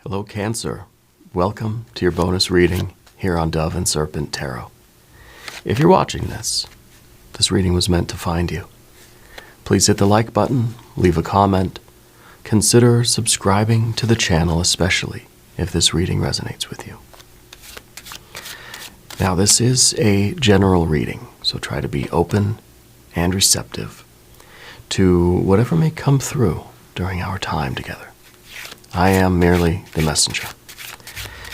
Hello, Cancer. Welcome to your bonus reading here on Dove and Serpent Tarot. If you're watching this reading was meant to find you. Please hit the like button, leave a comment, consider subscribing to the channel, especially if this reading resonates with you. Now, this is a general reading, so try to be open and receptive to whatever may come through during our time together. I am merely the messenger,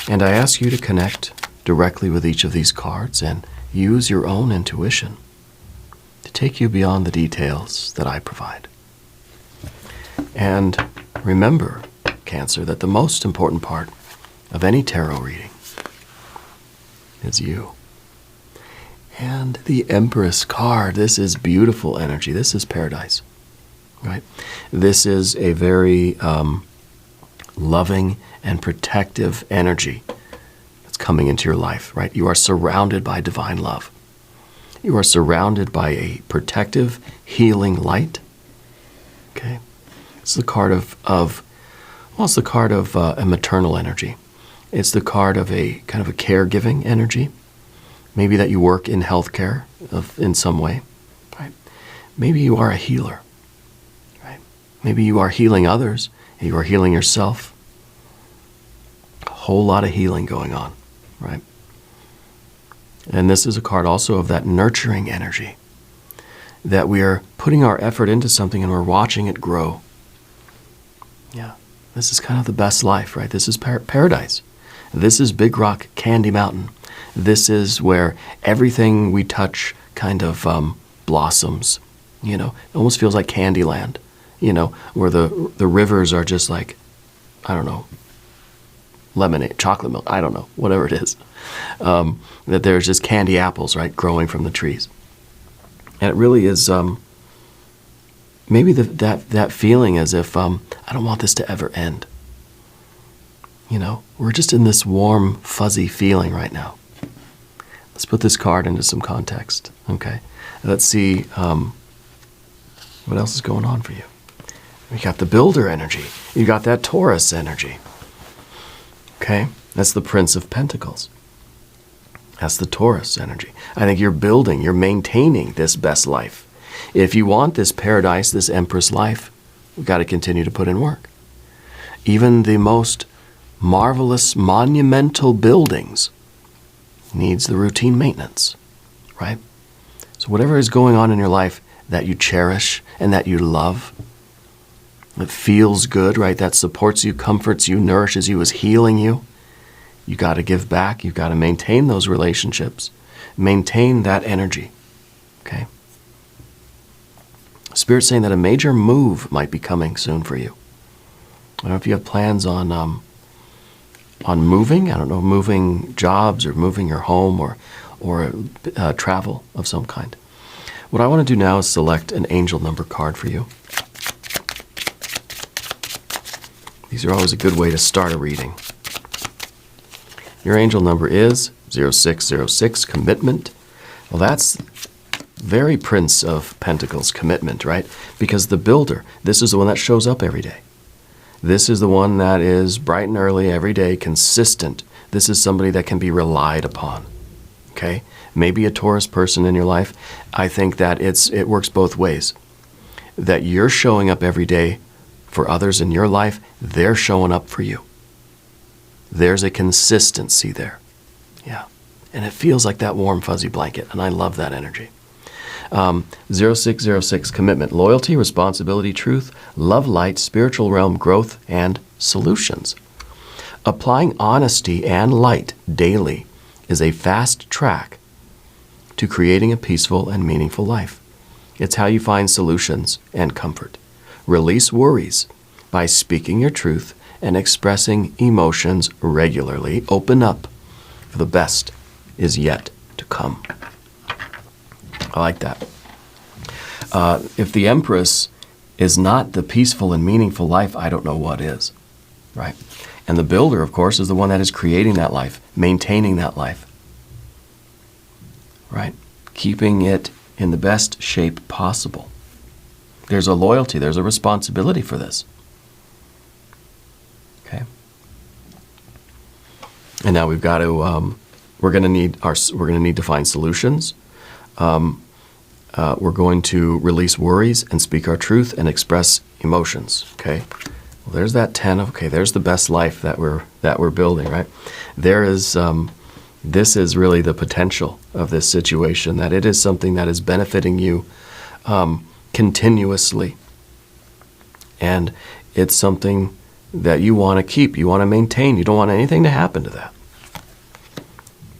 and I ask you to connect directly with each of these cards and use your own intuition to take you beyond the details that I provide. And remember, Cancer, that the most important part of any tarot reading is you. And the Empress card, this is beautiful energy. This is paradise, right? This is a very loving and protective energy that's coming into your life, right? You are surrounded by divine love. You are surrounded by a protective, healing light. Okay? It's the card of a maternal energy. It's the card of a kind of a caregiving energy. Maybe that you work in healthcare in some way, right? Maybe you are a healer, right? Maybe you are healing others, and you are healing yourself. A whole lot of healing going on, right? And this is a card also of that nurturing energy, that we are putting our effort into something and we're watching it grow. Yeah, this is kind of the best life, right? This is paradise. This is Big Rock Candy Mountain. This is where everything we touch kind of blossoms. You know, it almost feels like Candyland, you know, where the rivers are just like, I don't know, lemonade, chocolate milk, I don't know, whatever it is. That there's just candy apples, right, growing from the trees. And it really is maybe that feeling as if I don't want this to ever end. You know, we're just in this warm, fuzzy feeling right now. Let's put this card into some context, okay? Let's see what else is going on for you. We got the Builder energy. You got that Taurus energy. Okay? That's the Prince of Pentacles. That's the Taurus energy. I think you're building, you're maintaining this best life. If you want this paradise, this Empress life, we've got to continue to put in work. Even the most marvelous, monumental buildings needs the routine maintenance, right? So whatever is going on in your life that you cherish and that you love, that feels good, right? That supports you, comforts you, nourishes you, is healing you. You got to give back. You've got to maintain those relationships. Maintain that energy, okay? Spirit's saying that a major move might be coming soon for you. I don't know if you have plans on moving. I don't know, moving jobs or moving your home or travel of some kind. What I want to do now is select an angel number card for you. These are always a good way to start a reading. Your angel number is 0606, commitment. Well, that's very Prince of Pentacles, commitment, right? Because the Builder, this is the one that shows up every day. This is the one that is bright and early every day, consistent. This is somebody that can be relied upon, okay? Maybe a Taurus person in your life. I think that it works both ways. That you're showing up every day for others in your life, they're showing up for you. There's a consistency there. Yeah. And it feels like that warm, fuzzy blanket, and I love that energy. 0606, commitment, loyalty, responsibility, truth, love, light, spiritual realm, growth, and solutions. Applying honesty and light daily is a fast track to creating a peaceful and meaningful life. It's how you find solutions and comfort. Release worries by speaking your truth and expressing emotions regularly. Open up, for the best is yet to come. I like that. If the Empress is not the peaceful and meaningful life, I don't know what is, right? And the Builder, of course, is the one that is creating that life, maintaining that life, right? Keeping it in the best shape possible. There's a loyalty, there's a responsibility for this. Okay? And now we've got to, we're going to need to find solutions. We're going to release worries and speak our truth and express emotions. Okay. Well, there's that 10 of, okay, there's the best life that we're building, right? There is, this is really the potential of this situation, that it is something that is benefiting you continuously. And it's something that you want to keep, you want to maintain. You don't want anything to happen to that.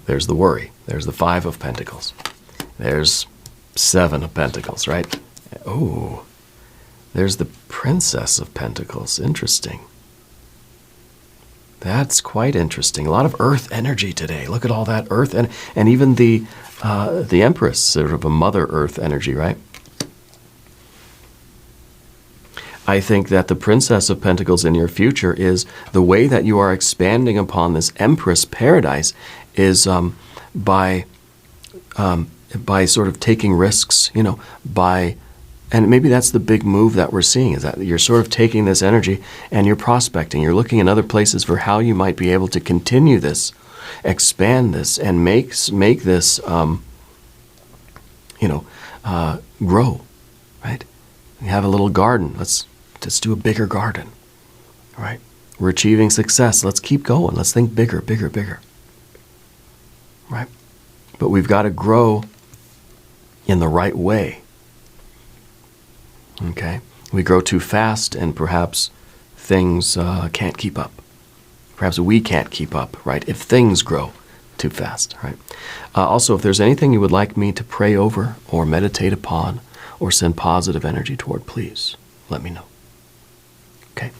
There's the worry. There's the 5 of Pentacles. There's 7 of Pentacles, right? Oh, there's the Princess of Pentacles. Interesting. That's quite interesting. A lot of earth energy today. Look at all that earth, and even the Empress, sort of a Mother Earth energy, right? I think that the Princess of Pentacles in your future is the way that you are expanding upon this Empress paradise is by sort of taking risks, and maybe that's the big move that we're seeing, is that you're sort of taking this energy and you're prospecting. You're looking in other places for how you might be able to continue this, expand this, and make this, grow, right? We have a little garden. Let's do a bigger garden, all right? We're achieving success. Let's keep going. Let's think bigger, bigger, bigger, right? But we've got to grow in the right way, okay? We grow too fast and perhaps things can't keep up. Perhaps we can't keep up, right, if things grow too fast, right? Also, if there's anything you would like me to pray over or meditate upon or send positive energy toward, please let me know. Okay,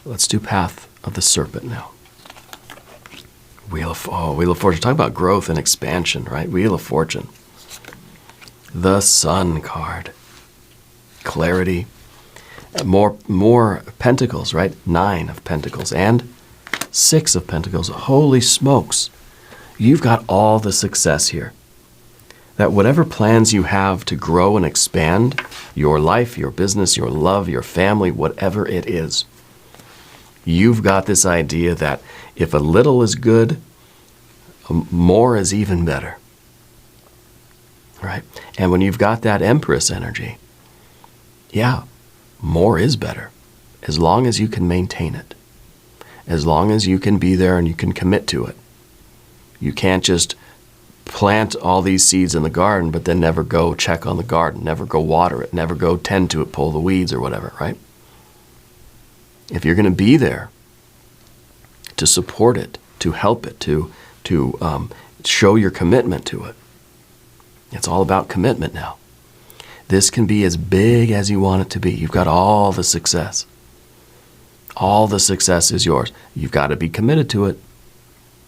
let's do Path of the Serpent now. Wheel of Fortune. Talk about growth and expansion, right? Wheel of Fortune. The Sun card. Clarity. More Pentacles, right? 9 of Pentacles and 6 of Pentacles. Holy smokes. You've got all the success here. That whatever plans you have to grow and expand your life, your business, your love, your family, whatever it is, you've got this idea that if a little is good, more is even better, right? And when you've got that Empress energy, yeah, more is better, as long as you can maintain it, as long as you can be there and you can commit to it. You can't just plant all these seeds in the garden, but then never go check on the garden, never go water it, never go tend to it, pull the weeds or whatever, right? If you're going to be there to support it, to help it, to show your commitment to it, it's all about commitment now. This can be as big as you want it to be. You've got all the success. All the success is yours. You've got to be committed to it,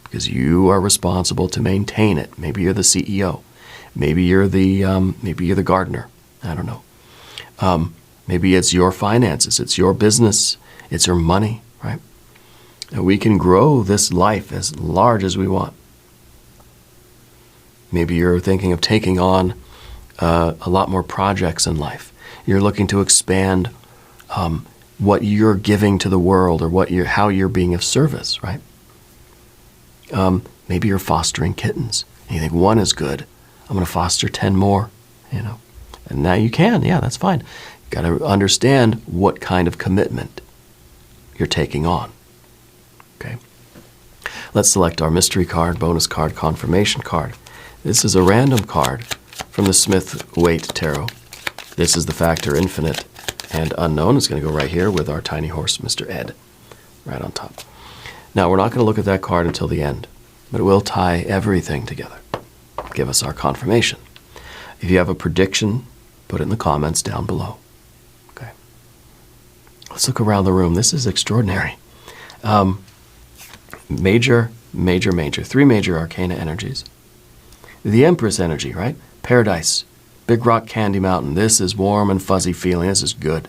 because you are responsible to maintain it. Maybe you're the CEO. Maybe you're the gardener. I don't know. Maybe it's your finances. It's your business. It's your money, right? And we can grow this life as large as we want. Maybe you're thinking of taking on a lot more projects in life. You're looking to expand what you're giving to the world, or how you're being of service, right? Maybe you're fostering kittens. And you think 1 is good. I'm going to foster 10 more, And now you can. Yeah, that's fine. You've got to understand what kind of commitment you're taking on. Okay. Let's select our mystery card, bonus card, confirmation card. This is a random card from the Smith-Waite Tarot. This is the factor infinite and unknown. It's going to go right here with our tiny horse, Mr. Ed, right on top. Now, we're not going to look at that card until the end, but it will tie everything together. Give us our confirmation. If you have a prediction, put it in the comments down below. Okay. Let's look around the room. This is extraordinary. Major. 3 major arcana energies. The Empress energy, right? Paradise. Big Rock Candy Mountain. This is warm and fuzzy feeling. This is good.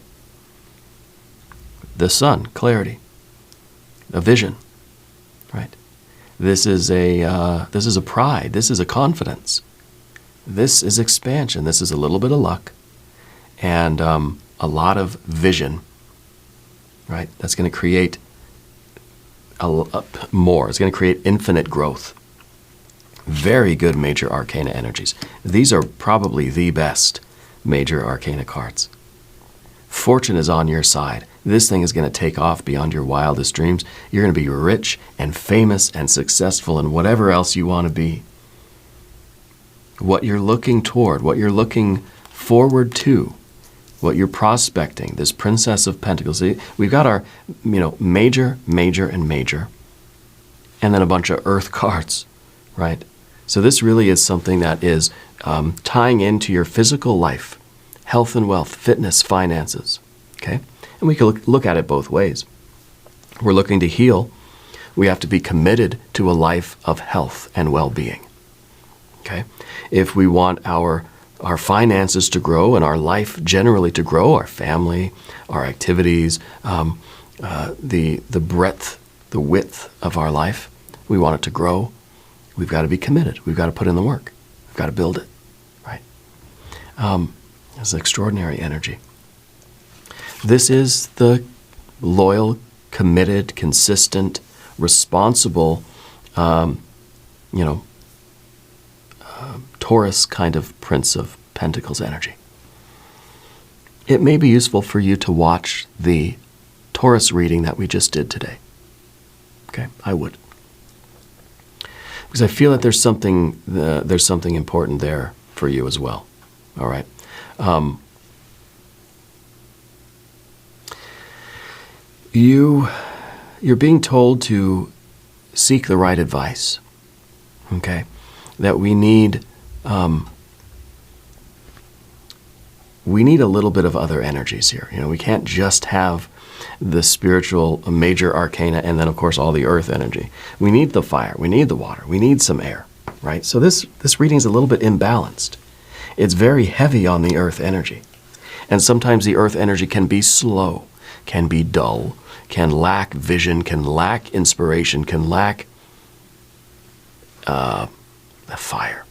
The Sun, clarity. A vision, right? This is a pride. This is a confidence. This is expansion. This is a little bit of luck, and a lot of vision, right? That's going to create more. It's going to create infinite growth. Very good major arcana energies. These are probably the best major arcana cards. Fortune is on your side. This thing is going to take off beyond your wildest dreams. You're going to be rich and famous and successful and whatever else you want to be. What you're looking toward, what you're looking forward to, what you're prospecting, this Princess of Pentacles. We've got our, major, major, and major, and then a bunch of earth cards, right? So this really is something that is tying into your physical life, health and wealth, fitness, finances, okay? And we can look at it both ways. We're looking to heal. We have to be committed to a life of health and well-being, okay? If we want our finances to grow and our life generally to grow, our family, our activities, the breadth, the width of our life, we want it to grow, we've got to be committed. We've got to put in the work. We've got to build it, right? It's extraordinary energy. This is the loyal, committed, consistent, responsible, Taurus kind of Prince of Pentacles energy. It may be useful for you to watch the Taurus reading that we just did today. Okay, I would. Because I feel that there's something important there for you as well. All right. You're being told to seek the right advice. Okay, that we need a little bit of other energies here. We can't just have the spiritual major arcana and then, of course, all the earth energy. We need the fire. We need the water. We need some air, right? So this reading is a little bit imbalanced. It's very heavy on the earth energy. And sometimes the earth energy can be slow, can be dull, can lack vision, can lack inspiration, can lack the fire.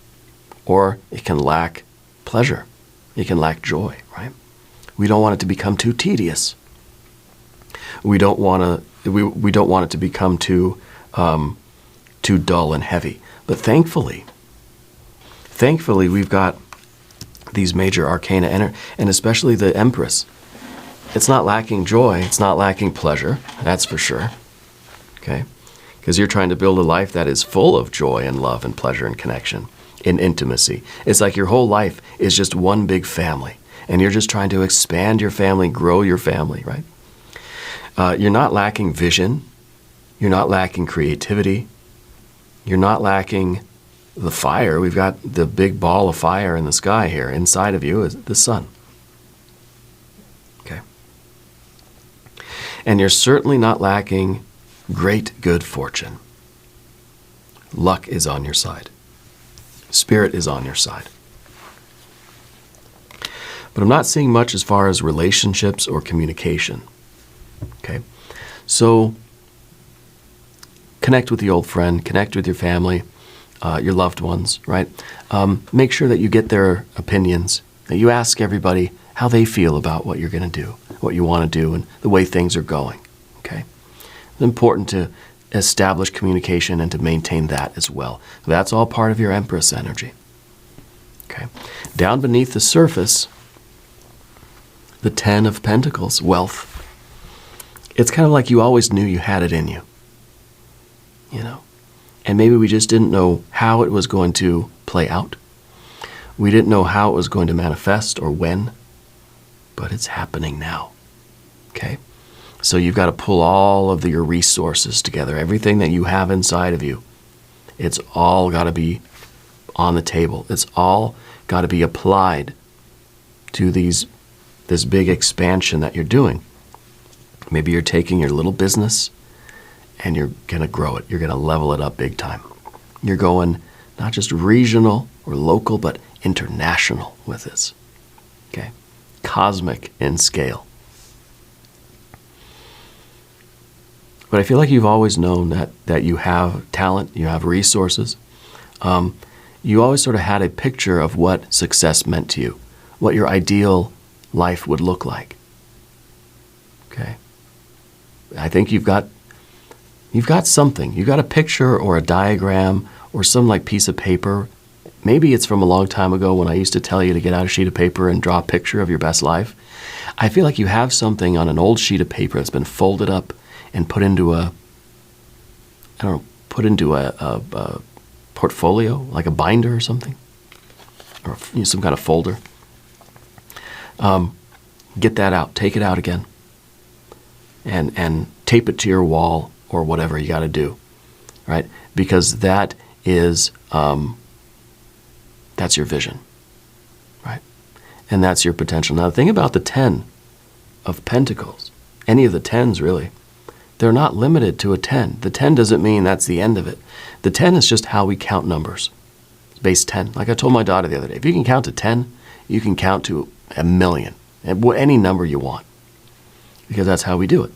Or it can lack pleasure. It can lack joy, right? We don't want it to become too tedious. We don't want it to become too dull and heavy. But thankfully, we've got these major arcana and especially the Empress. It's not lacking joy. It's not lacking pleasure. That's for sure. Okay, because you're trying to build a life that is full of joy and love and pleasure and connection, in intimacy. It's like your whole life is just one big family, and you're just trying to expand your family, grow your family, right? You're not lacking vision. You're not lacking creativity. You're not lacking the fire. We've got the big ball of fire in the sky here. Inside of you is the sun. Okay. And you're certainly not lacking great good fortune. Luck is on your side. Spirit is on your side. But I'm not seeing much as far as relationships or communication. Okay? So connect with the old friend, connect with your family, your loved ones, right? Make sure that you get their opinions, that you ask everybody how they feel about what you're going to do, what you want to do, and the way things are going. Okay? It's important to establish communication and to maintain that as well. That's all part of your Empress energy. Okay. Down beneath the surface, the Ten of Pentacles, wealth. It's kind of like you always knew you had it in you. And maybe we just didn't know how it was going to play out. We didn't know how it was going to manifest or when, but it's happening now. Okay? So you've got to pull all of your resources together, everything that you have inside of you. It's all got to be on the table. It's all got to be applied to this big expansion that you're doing. Maybe you're taking your little business and you're going to grow it. You're going to level it up big time. You're going not just regional or local, but international with this. Okay? Cosmic in scale. But I feel like you've always known that you have talent, you have resources. You always sort of had a picture of what success meant to you, what your ideal life would look like. Okay? I think you've got You've got something. You've got a picture or a diagram or some like piece of paper. Maybe it's from a long time ago when I used to tell you to get out a sheet of paper and draw a picture of your best life. I feel like you have something on an old sheet of paper that's been folded up and put into a portfolio, like a binder or something, or some kind of folder. Get that out. Take it out again. And tape it to your wall or whatever you got to do, right? Because that is that's your vision, right? And that's your potential. Now, the thing about the 10 of Pentacles, any of the 10s really, they're not limited to a 10. The 10 doesn't mean that's the end of it. The 10 is just how we count numbers. It's base 10. Like I told my daughter the other day, if you can count to 10, you can count to 1,000,000, any number you want, because that's how we do it.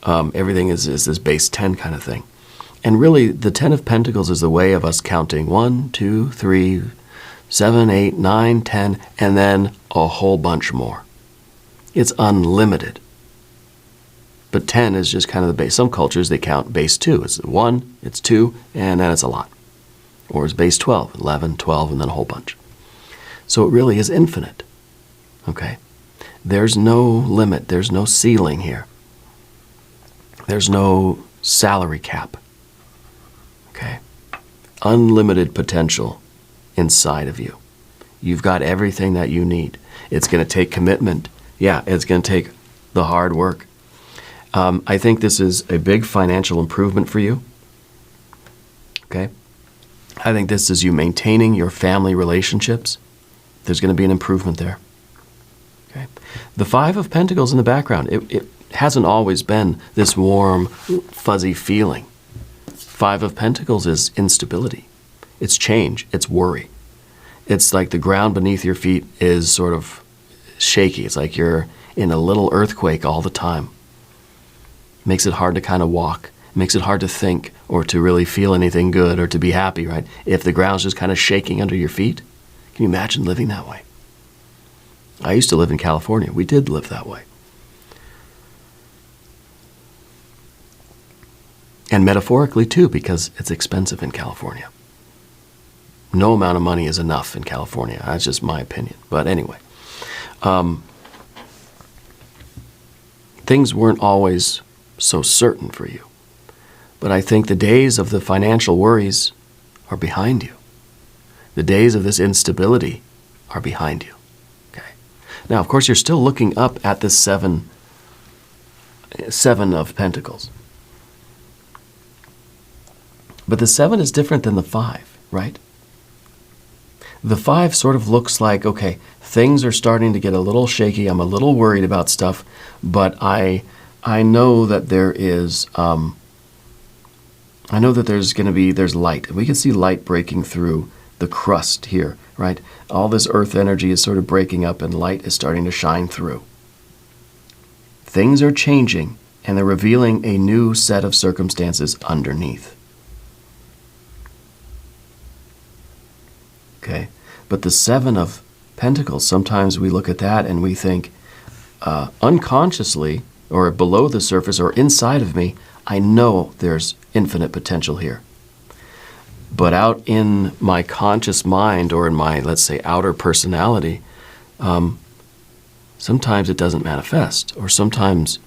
Everything is this base 10 kind of thing. And really, the 10 of Pentacles is the way of us counting 1, 2, 3, 7, 8, 9, 10, and then a whole bunch more. It's unlimited. But 10 is just kind of the base. Some cultures, they count base 2. It's 1, it's 2, and then it's a lot. Or it's base 12, 11, 12, and then a whole bunch. So it really is infinite. Okay? There's no limit. There's no ceiling here. There's no salary cap. Okay? Unlimited potential inside of you. You've got everything that you need. It's going to take commitment. Yeah, it's going to take the hard work. I think this is a big financial improvement for you. Okay? I think this is you maintaining your family relationships. There's going to be an improvement there. Okay? The 5 of Pentacles in the background, it hasn't always been this warm, fuzzy feeling. 5 of Pentacles is instability. It's change. It's worry. It's like the ground beneath your feet is sort of shaky. It's like you're in a little earthquake all the time. Makes it hard to kind of walk. Makes it hard to think or to really feel anything good or to be happy, right? If the ground's just kind of shaking under your feet. Can you imagine living that way? I used to live in California. We did live that way. And metaphorically too, because it's expensive in California. No amount of money is enough in California. That's just my opinion. But anyway, things weren't always so certain for you. But I think the days of the financial worries are behind you. The days of this instability are behind you. Okay. Now, of course, you're still looking up at this seven of Pentacles. But the 7 is different than the 5, right? The 5 sort of looks like, okay, things are starting to get a little shaky. I'm a little worried about stuff, but I know that there is, I know that there's light. We can see light breaking through the crust here, right? All this earth energy is sort of breaking up and light is starting to shine through. Things are changing and they're revealing a new set of circumstances underneath. Okay, but the 7 of Pentacles, sometimes we look at that and we think, unconsciously, or below the surface, or inside of me, I know there's infinite potential here. But out in my conscious mind, or in my, let's say, outer personality, sometimes it doesn't manifest, or sometimes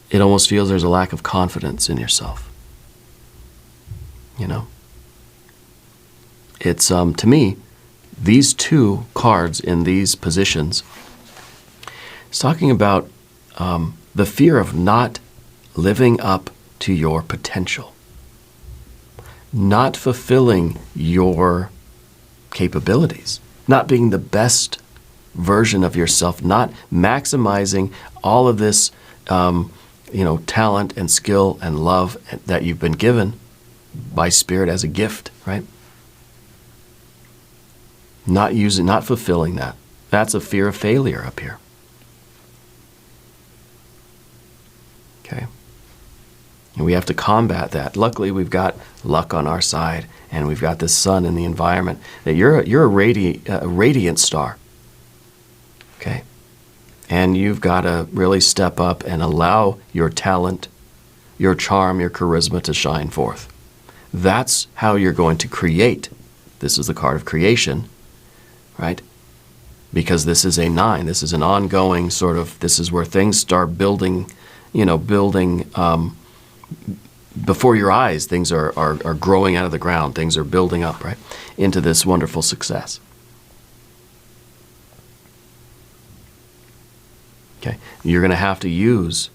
it almost feels there's a lack of confidence in yourself. You know? It's, to me, these 2 cards in these positions, it's talking about the fear of not living up to your potential, not fulfilling your capabilities, not being the best version of yourself, not maximizing all of this, talent and skill and love that you've been given by Spirit as a gift, right? Not fulfilling that. That's a fear of failure up here. Okay. And we have to combat that. Luckily, we've got luck on our side, and we've got the sun in the environment. That you're a radiant star. Okay. And you've got to really step up and allow your talent, your charm, your charisma to shine forth. That's how you're going to create. This is the card of creation, right? Because this is a 9. This is an ongoing sort of, this is where things start building, before your eyes. Things are growing out of the ground. Things are building up, right, into this wonderful success. Okay, you're going to have to use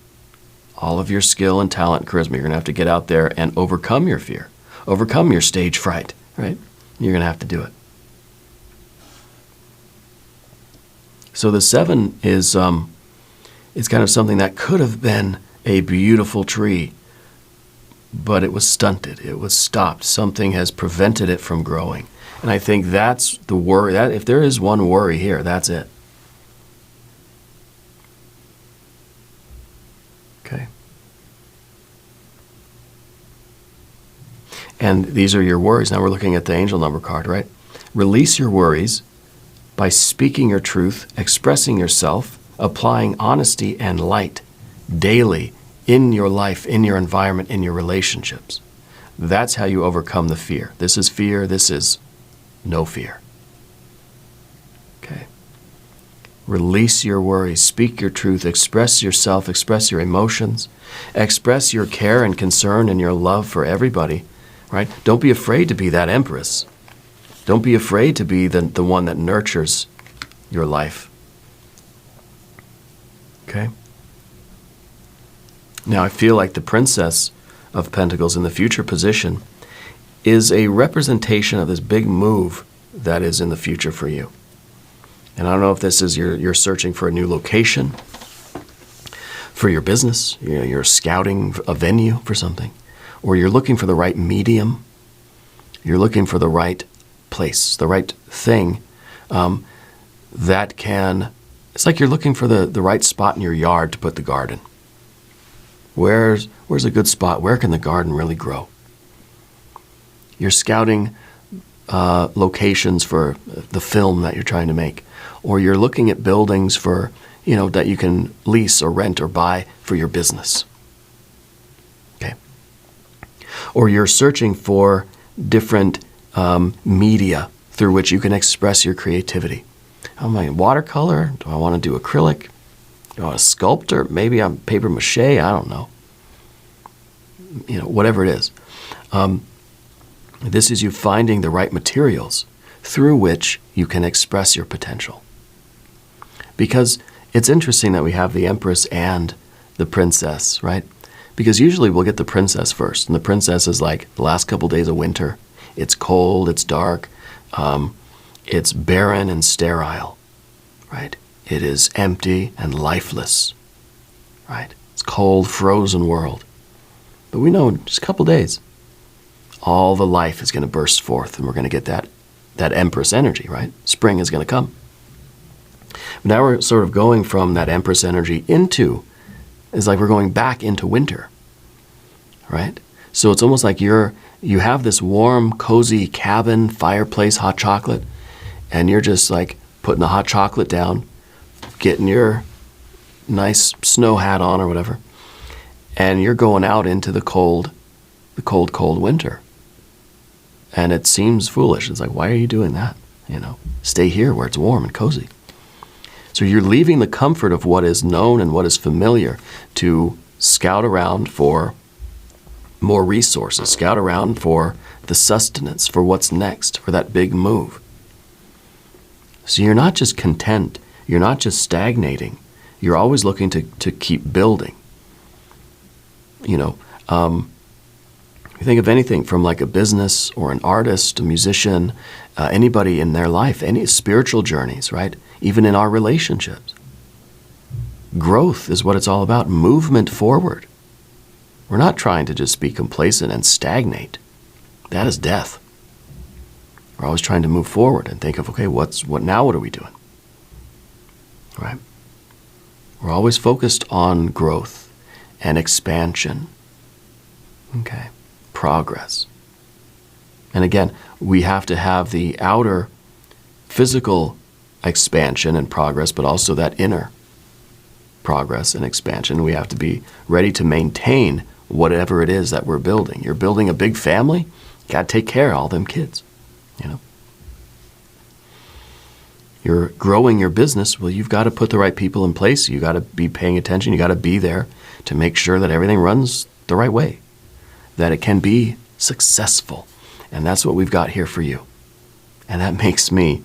all of your skill and talent and charisma. You're going to have to get out there and overcome your fear, overcome your stage fright, right? You're going to have to do it. So the 7 is kind of something that could have been a beautiful tree, but it was stunted. It was stopped. Something has prevented it from growing. And I think that's the worry. That if there is one worry here, that's it. Okay. And these are your worries. Now we're looking at the angel number card, right? Release your worries by speaking your truth, expressing yourself, applying honesty and light daily in your life, in your environment, in your relationships. That's how you overcome the fear. This is fear. This is no fear. Okay. Release your worries, speak your truth, express yourself, express your emotions, express your care and concern and your love for everybody, right? Don't be afraid to be that empress. Don't be afraid to be the one that nurtures your life. Okay? Now, I feel like the Princess of Pentacles in the future position is a representation of this big move that is in the future for you. And I don't know if this is you're searching for a new location for your business, you're scouting a venue for something, or you're looking for the right medium, you're looking for the right place, the right thing that can, it's like you're looking for the right spot in your yard to put the garden. Where's a good spot? Where can the garden really grow? You're scouting locations for the film that you're trying to make, or you're looking at buildings for, that you can lease or rent or buy for your business. Okay. Or you're searching for different media through which you can express your creativity. Am I watercolor? Do I want to do acrylic? Do I want to sculpt, or maybe I'm paper mache? I don't know. Whatever it is. This is you finding the right materials through which you can express your potential. Because it's interesting that we have the Empress and the Princess, right? Because usually we'll get the Princess first, and the Princess is like the last couple days of winter. It's cold, it's dark, it's barren and sterile, right? It is empty and lifeless, right? It's cold, frozen world. But we know in just a couple days, all the life is going to burst forth, and we're going to get that Empress energy, right? Spring is going to come. But now we're sort of going from that Empress energy it's like we're going back into winter, right? So it's almost like you have this warm, cozy cabin, fireplace, hot chocolate, and you're just like putting the hot chocolate down, getting your nice snow hat on or whatever, and you're going out into the cold winter. And it seems foolish. It's like, why are you doing that? Stay here where it's warm and cozy. So you're leaving the comfort of what is known and what is familiar to scout around for more resources, scout around for the sustenance, for what's next, for that big move. So you're not just content, you're not just stagnating, you're always looking to keep building. You think of anything from like a business or an artist, a musician, anybody in their life, any spiritual journeys, right? Even in our relationships. Growth is what it's all about, movement forward. We're not trying to just be complacent and stagnate. That is death. We're always trying to move forward and think of, okay, what are we doing? Right? We're always focused on growth and expansion. Okay. Progress. And again, we have to have the outer physical expansion and progress, but also that inner progress and expansion. We have to be ready to maintain whatever it is that we're building. You're building a big family, you got to take care of all them kids, you know. You're growing your business, well, you've got to put the right people in place. You got to be paying attention. You got to be there to make sure that everything runs the right way, that it can be successful. And that's what we've got here for you. And that makes me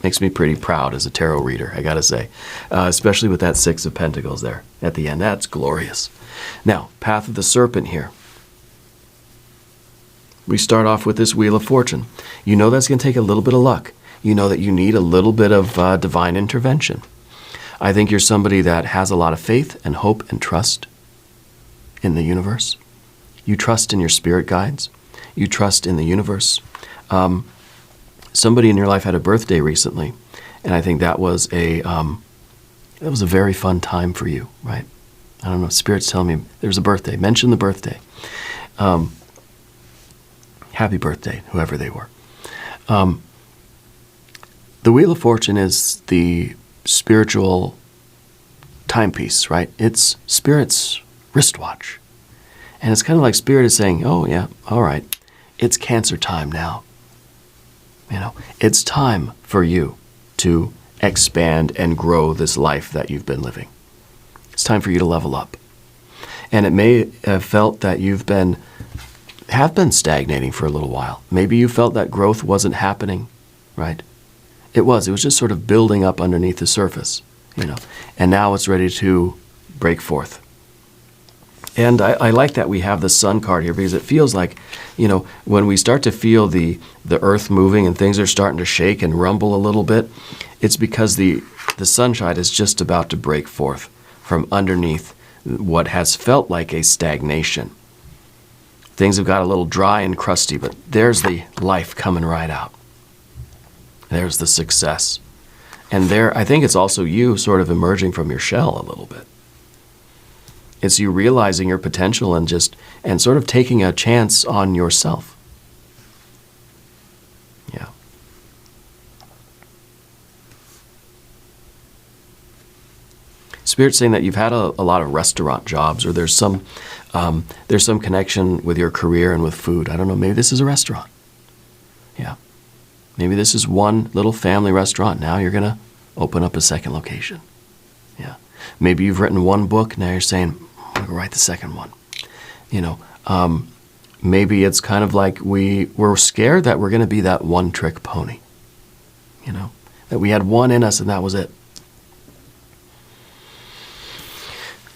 pretty proud as a tarot reader, I got to say, especially with that Six of Pentacles there at the end. That's glorious. Now, Path of the Serpent here. We start off with this Wheel of Fortune. You know that's going to take a little bit of luck. You know that you need a little bit of divine intervention. I think you're somebody that has a lot of faith and hope and trust in the universe. You trust in your spirit guides. You trust in the universe. Somebody in your life had a birthday recently, and I think that was a very fun time for you, right? I don't know. Spirit's telling me there's a birthday. Mention the birthday. Happy birthday, whoever they were. The Wheel of Fortune is the spiritual timepiece, right? It's Spirit's wristwatch. And it's kind of like Spirit is saying, oh yeah, all right, it's Cancer time now. You know, it's time for you to expand and grow this life that you've been living. It's time for you to level up. And it may have felt that have been stagnating for a little while. Maybe you felt that growth wasn't happening, right? It was just sort of building up underneath the surface, you know, and now it's ready to break forth. And I like that we have the Sun card here, because it feels like, you know, when we start to feel the earth moving and things are starting to shake and rumble a little bit, it's because the sunshine is just about to break forth from underneath what has felt like a stagnation. Things have got a little dry and crusty, but there's the life coming right out. There's the success. And there, I think it's also you sort of emerging from your shell a little bit. It's you realizing your potential and sort of taking a chance on yourself. Yeah. Spirit's saying that you've had a lot of restaurant jobs, or there's some connection with your career and with food. I don't know, maybe this is a restaurant. Yeah. Maybe this is one little family restaurant. Now you're going to open up a second location. Yeah. Maybe you've written one book. Now you're saying, I'm going to write the second one. You know, maybe it's kind of like we're scared that we're going to be that one-trick pony. You know, that we had one in us and that was it.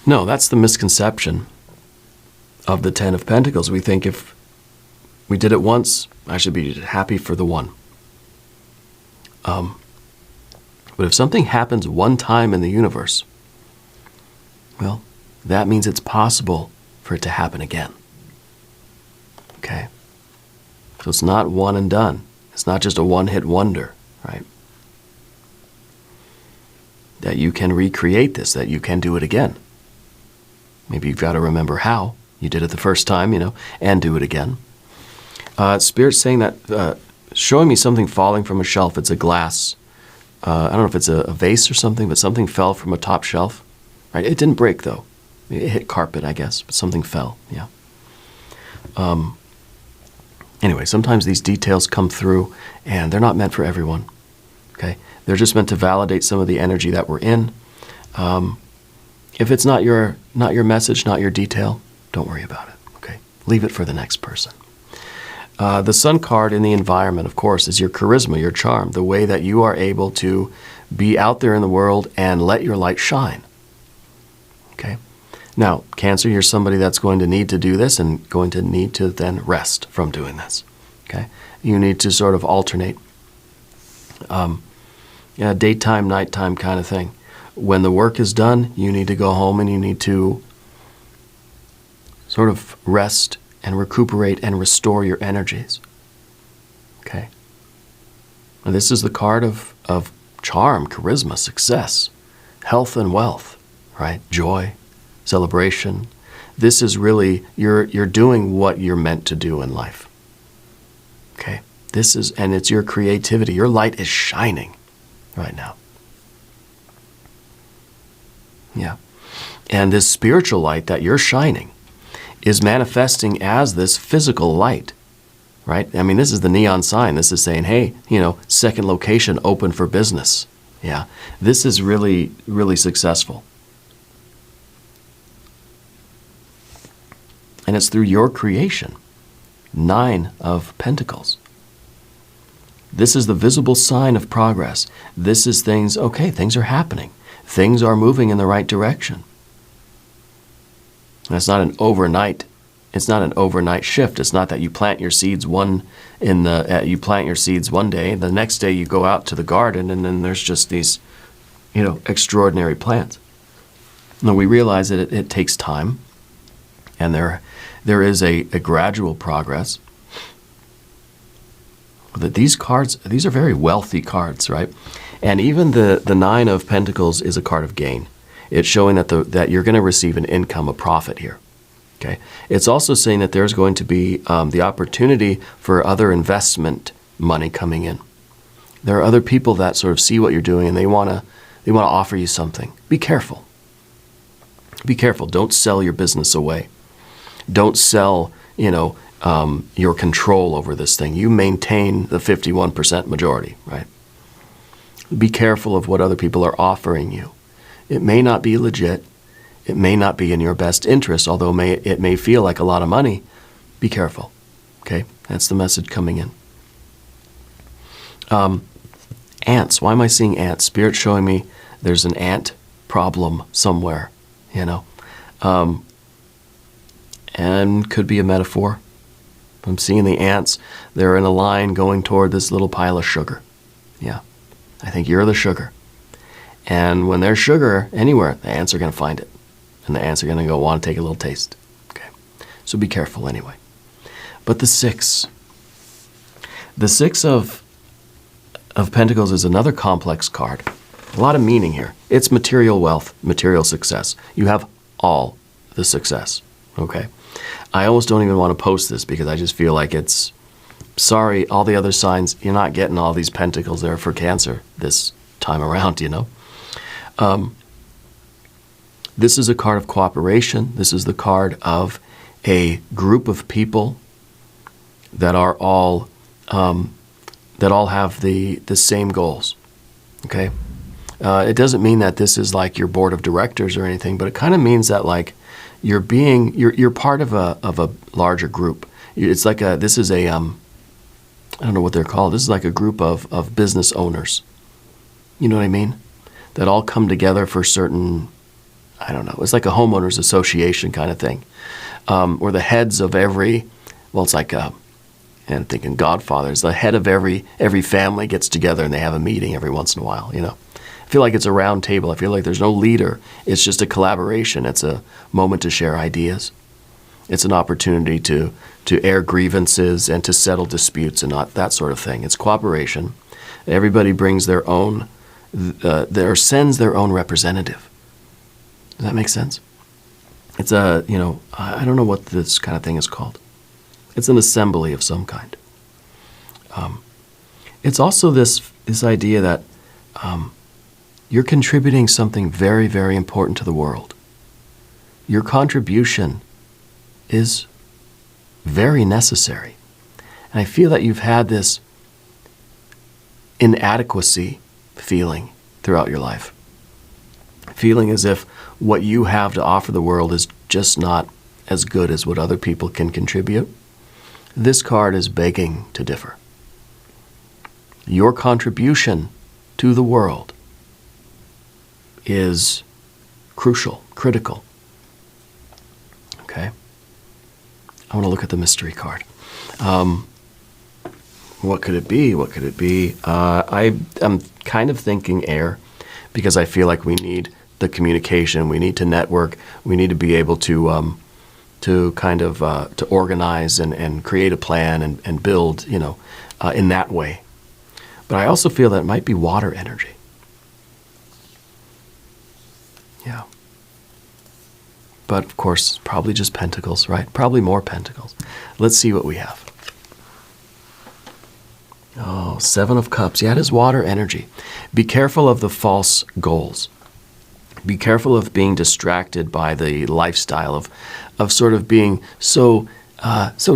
No, that's the misconception of the Ten of Pentacles. We think if we did it once, I should be happy for the one. But if something happens one time in the universe, well, that means it's possible for it to happen again. Okay? So it's not one and done. It's not just a one-hit wonder, right? That you can recreate this, that you can do it again. Maybe you've got to remember how you did it the first time, you know, and do it again. Spirit's saying that, showing me something falling from a shelf. It's a glass. I don't know if it's a vase or something, but something fell from a top shelf. Right? It didn't break, though. It hit carpet, I guess, but something fell. Yeah. Anyway, sometimes these details come through, and they're not meant for everyone. Okay? They're just meant to validate some of the energy that we're in. If it's not your message, not your detail, don't worry about it. Okay? Leave it for the next person. The Sun card in the environment, of course, is your charisma, your charm, the way that you are able to be out there in the world and let your light shine. Okay? Now, Cancer, you're somebody that's going to need to do this and going to need to then rest from doing this. Okay? You need to sort of alternate. Daytime, nighttime kind of thing. When the work is done, you need to go home and you need to sort of rest and recuperate and restore your energies. Okay? And this is the card of charm, charisma, success, health and wealth, right? Joy, celebration. This is really, you're doing what you're meant to do in life. Okay? And it's your creativity. Your light is shining right now. Yeah. And this spiritual light that you're shining, is manifesting as this physical light, right? I mean, this is the neon sign. This is saying, hey, second location open for business. Yeah, this is really, really successful. And it's through your creation. 9 of Pentacles. This is the visible sign of progress. This is things are happening. Things are moving in the right direction. And it's not an overnight shift. It's not that you plant your seeds one day, the next day you go out to the garden and then there's just these, extraordinary plants. No, we realize that it takes time, and there is a gradual progress. That these are very wealthy cards, right? And even the 9 of Pentacles is a card of gain. It's showing that you're going to receive an income, a profit here. Okay. It's also saying that there's going to be the opportunity for other investment money coming in. There are other people that sort of see what you're doing and they want to offer you something. Be careful. Be careful. Don't sell your business away. Don't sell, your control over this thing. You maintain the 51% majority, right? Be careful of what other people are offering you. It may not be legit. It may not be in your best interest, although it may feel like a lot of money. Be careful, okay? That's the message coming in. Ants. Why am I seeing ants? Spirit's showing me there's an ant problem somewhere, and could be a metaphor. I'm seeing the ants. They're in a line going toward this little pile of sugar. Yeah, I think you're the sugar. And when there's sugar anywhere, the ants are going to find it. And the ants are going to want to take a little taste. Okay, so be careful anyway. But the 6 of Pentacles is another complex card. A lot of meaning here. It's material wealth, material success. You have all the success, okay? I almost don't even want to post this because I just feel like it's, sorry, all the other signs, you're not getting all these pentacles there for Cancer this time around, This is a card of cooperation. This is the card of a group of people that are all have the same goals. Okay, it doesn't mean that this is like your board of directors or anything, but it kind of means that like you're part of a larger group. It's like I don't know what they're called. This is like a group of business owners. You know what I mean? That all come together for certain. I don't know. It's like a homeowners association kind of thing, or the heads of every. Well, it's like and I'm thinking Godfathers. The head of every family gets together and they have a meeting every once in a while. I feel like it's a round table. I feel like there's no leader. It's just a collaboration. It's a moment to share ideas. It's an opportunity to air grievances and to settle disputes and not that sort of thing. It's cooperation. Everybody brings their own, sends their own representative. Does that make sense? It's I don't know what this kind of thing is called. It's an assembly of some kind. It's also this idea that you're contributing something very, very important to the world. Your contribution is very necessary. And I feel that you've had this inadequacy feeling throughout your life. Feeling as if what you have to offer the world is just not as good as what other people can contribute. This card is begging to differ. Your contribution to the world is crucial, critical. Okay? I want to look at the mystery card. What could it be? What could it be? I'm kind of thinking air, because I feel like we need the communication. We need to network. We need to be able to to organize and create a plan and build, in that way. But I also feel that it might be water energy. Yeah. But of course, probably just pentacles, right? Probably more pentacles. Let's see what we have. Oh, 7 of Cups. Yeah, it is water energy. Be careful of the false goals. Be careful of being distracted by the lifestyle of sort of being so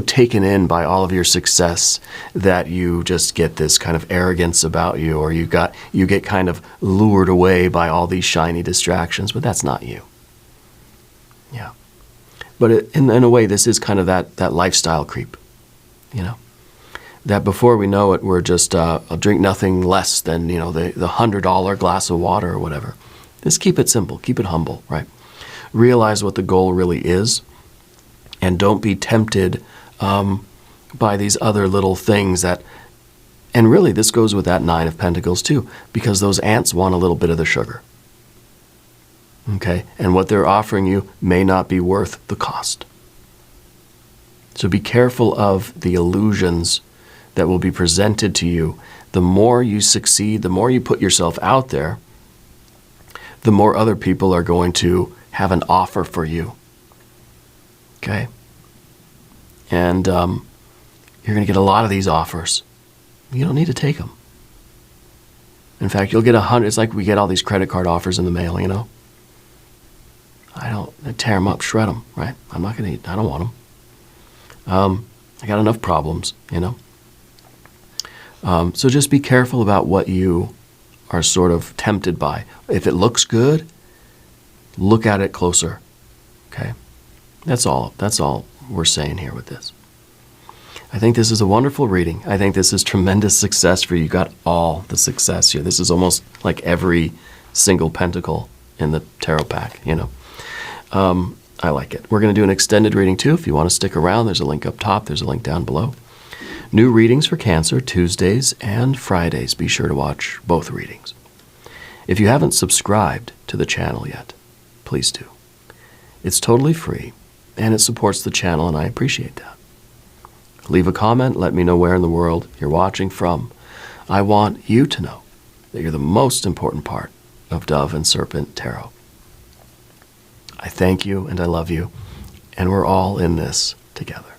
taken in by all of your success that you just get this kind of arrogance about you, or you get kind of lured away by all these shiny distractions. But that's not you. Yeah. But in a way, this is kind of that lifestyle creep, you know. That before we know it, we're just I'll drink nothing less than, the $100 glass of water or whatever. Just keep it simple, keep it humble, right? Realize what the goal really is, and don't be tempted by these other little things that, and really this goes with that Nine of Pentacles too, because those ants want a little bit of the sugar. Okay? And what they're offering you may not be worth the cost. So be careful of the illusions that will be presented to you. The more you succeed, the more you put yourself out there, the more other people are going to have an offer for you. Okay? And you're going to get a lot of these offers. You don't need to take them. In fact, you'll get 100. It's like we get all these credit card offers in the mail, I tear them up, shred them, right? I'm not going to I don't want them. I got enough problems, So just be careful about what you are sort of tempted by. If it looks good, look at it closer. Okay? That's all we're saying here with this. I think this is a wonderful reading. I think this is tremendous success for you. You got all the success here. This is almost like every single pentacle in the tarot pack, I like it. We're going to do an extended reading too. If you want to stick around, there's a link up top. There's a link down below. New readings for Cancer, Tuesdays and Fridays. Be sure to watch both readings. If you haven't subscribed to the channel yet, please do. It's totally free, and it supports the channel, and I appreciate that. Leave a comment. Let me know where in the world you're watching from. I want you to know that you're the most important part of Dove and Serpent Tarot. I thank you, and I love you, and we're all in this together.